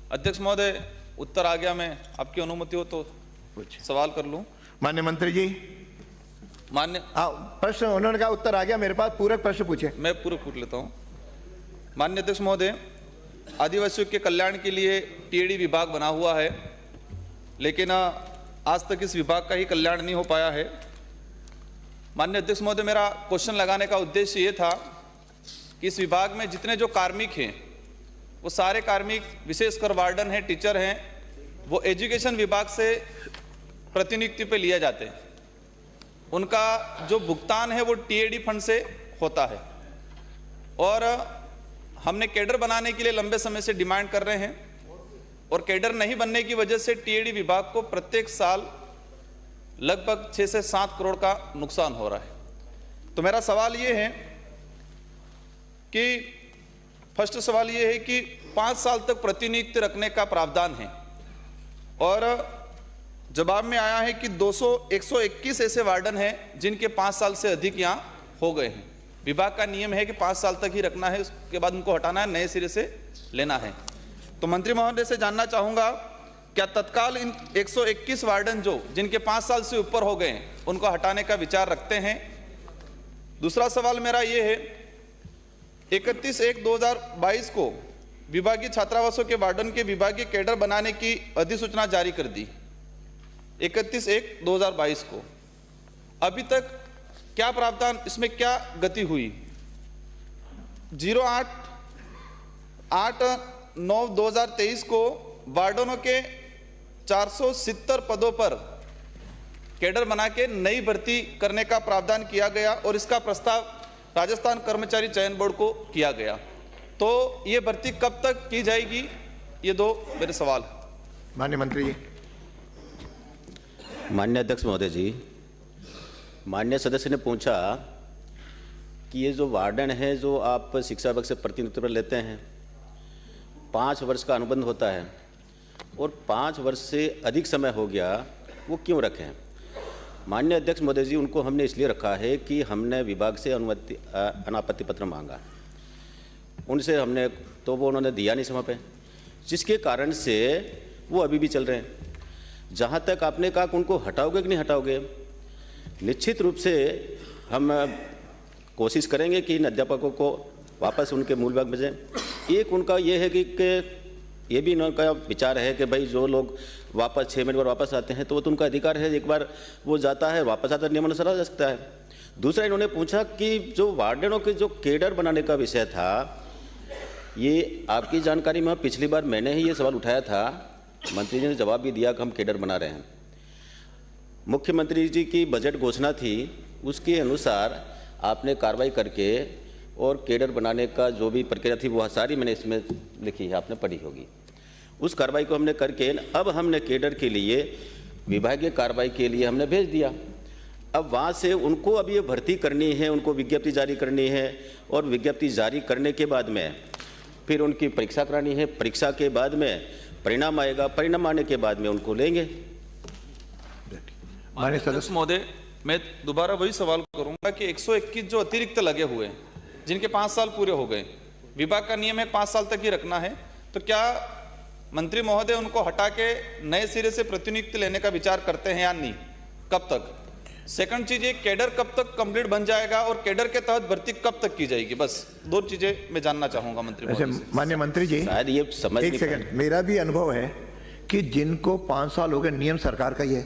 अध्यक्ष महोदय, उत्तर आ गया। मैं आपकी अनुमति हो तो सवाल कर लूं। माननीय मंत्री जी, मान्य प्रश्न उन्होंने कहा उत्तर आ गया, मेरे पास पूरक प्रश्न पूछे। मैं पूरा पूछ लेता हूं। माननीय अध्यक्ष महोदय, आदिवासियों के कल्याण के लिए टीएडी विभाग बना हुआ है, लेकिन आज तक इस विभाग का ही कल्याण नहीं हो पाया है। माननीय अध्यक्ष महोदय, मेरा क्वेश्चन लगाने का उद्देश्य ये था कि इस विभाग में जितने जो कार्मिक हैं वो सारे कार्मिक, विशेषकर वार्डन हैं, टीचर हैं, वो एजुकेशन विभाग से प्रतिनियुक्ति पे लिए जाते हैं। उनका जो भुगतान है वो टीएडी फंड से होता है और हमने कैडर बनाने के लिए लंबे समय से डिमांड कर रहे हैं और कैडर नहीं बनने की वजह से टीएडी विभाग को प्रत्येक साल लगभग 6 से 7 करोड़ का नुकसान हो रहा है। तो मेरा सवाल ये है कि फर्स्ट सवाल ये है कि 5 साल तक प्रतिनियुक्ति रखने का प्रावधान है और जवाब में आया है कि 121 ऐसे वार्डन हैं जिनके 5 साल से अधिक यहाँ हो गए हैं। विभाग का नियम है कि 5 साल तक ही रखना है, उसके बाद उनको हटाना है, नए सिरे से लेना है। तो मंत्री महोदय से जानना चाहूँगा, क्या तत्काल इन 121 वार्डन जिनके 5 साल से ऊपर हो गए हैं उनको हटाने का विचार रखते हैं? दूसरा सवाल मेरा ये है, 31/1/2022 को विभागीय छात्रावासों के वार्डन के विभागीय कैडर बनाने की अधिसूचना जारी कर दी 31/1/2022 को। अभी तक क्या प्रावधान, इसमें क्या गति हुई? 08/8/9/2023 को वार्डनों के 470 पदों पर कैडर बना के नई भर्ती करने का प्रावधान किया गया और इसका प्रस्ताव राजस्थान कर्मचारी चयन बोर्ड को किया गया। तो ये भर्ती कब तक की जाएगी? ये 2 मेरे सवाल। माननीय मंत्री जी। माननीय अध्यक्ष महोदय जी, माननीय सदस्य ने पूछा कि ये जो वार्डन है जो आप शिक्षा विभाग से प्रतिनियुक्ति पर लेते हैं, 5 वर्ष का अनुबंध होता है और 5 वर्ष से अधिक समय हो गया, वो क्यों रखें? माननीय अध्यक्ष महोदय जी, उनको हमने इसलिए रखा है कि हमने विभाग से अनापत्ति पत्र मांगा, उनसे हमने, तो वो उन्होंने दिया नहीं समय पे, जिसके कारण से वो अभी भी चल रहे हैं। जहाँ तक आपने कहा कि उनको हटाओगे कि नहीं हटाओगे, निश्चित रूप से हम कोशिश करेंगे कि इन अध्यापकों को वापस उनके मूल विभाग भेजें। एक उनका ये है कि ये भी उनका विचार है कि भाई जो लोग वापस 6 महीने बाद वापस आते हैं तो वो तो उनका अधिकार है, एक बार वो जाता है वापस आता है, नियमानुसार आ जा सकता है। दूसरा, इन्होंने पूछा कि जो वार्डनों के जो कैडर बनाने का विषय था, ये आपकी जानकारी में पिछली बार मैंने ही ये सवाल उठाया था, मंत्री जी ने जवाब भी दिया कि हम कैडर बना रहे हैं। मुख्यमंत्री जी की बजट घोषणा थी, उसके अनुसार आपने कार्रवाई करके और कैडर बनाने का जो भी प्रक्रिया थी वो सारी मैंने इसमें लिखी है, आपने पढ़ी होगी। उस कार्रवाई को हमने करके अब हमने कैडर के लिए विभागीय कार्रवाई के लिए हमने भेज दिया। अब वहाँ से उनको अब ये भर्ती करनी है, उनको विज्ञप्ति जारी करनी है और विज्ञप्ति जारी करने के बाद में फिर उनकी परीक्षा करानी है, परीक्षा के बाद में परिणाम आएगा, परिणाम आने के बाद में उनको लेंगे। माननीय सदस्य महोदय, मैं दोबारा वही सवाल करूंगा कि 121 जो अतिरिक्त लगे हुए हैं जिनके 5 साल पूरे हो गए, विभाग का नियम है 5 साल तक ही रखना है, तो क्या मंत्री महोदय उनको हटा के नए सिरे से प्रतिनियुक्ति लेने का विचार करते हैं या नहीं? कब तक? सेकंड चीज, ये कैडर कब तक कंप्लीट बन जाएगा और कैडर के तहत भर्ती कब तक की जाएगी? बस 2 चीजें मैं जानना चाहूंगा मंत्री महोदय से। माननीय मंत्री जी, शायद ये समझ एक सेकंड, मेरा भी अनुभव है कि जिनको 5 साल हो गए, नियम सरकार का ही है,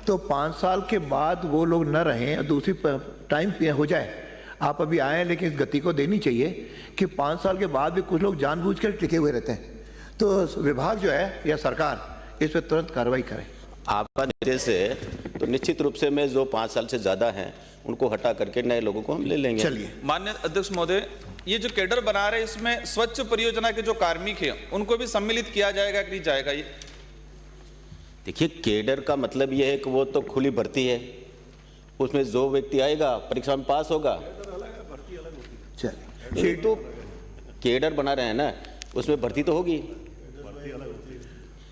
तो 5 साल के बाद वो लोग न रहें और दूसरी टाइम हो जाए। आप अभी आए हैं, लेकिन इस गति को देनी चाहिए कि 5 साल के बाद भी कुछ लोग जानबूझकर टिके हुए रहते हैं, तो विभाग जो है या सरकार इस पर तुरंत कार्रवाई करे। आपका निर्देश है तो निश्चित रूप से मैं जो 5 साल से ज़्यादा हैं उनको हटा करके नए लोगों को हम ले लेंगे। चलिए। माननीय अध्यक्ष महोदय, ये जो कैडर बना रहे हैं इसमें स्वच्छ परियोजना के जो कार्मिक हैं उनको भी सम्मिलित किया जाएगा कि नहीं जाएगा? ये देखिए, कैडर का मतलब ये है कि वो तो खुली भर्ती है, उसमें जो व्यक्ति आएगा परीक्षा में पास होगा। चलिए, तो कैडर बना रहे हैं ना, उसमें भर्ती तो होगी।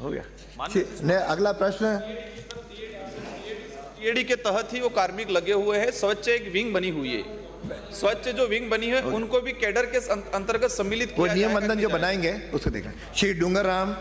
हो गया। ने अगला प्रश्न, टीएडी के तहत ही वो कार्मिक लगे हुए हैं, स्वच्छ एक विंग बनी हुई है, स्वच्छ जो विंग बनी है उनको भी कैडर के अंतर्गत सम्मिलित वो किया नियम जाएगा बंधन कि जो नहीं? बनाएंगे उसको देखना। श्री डूंगर राम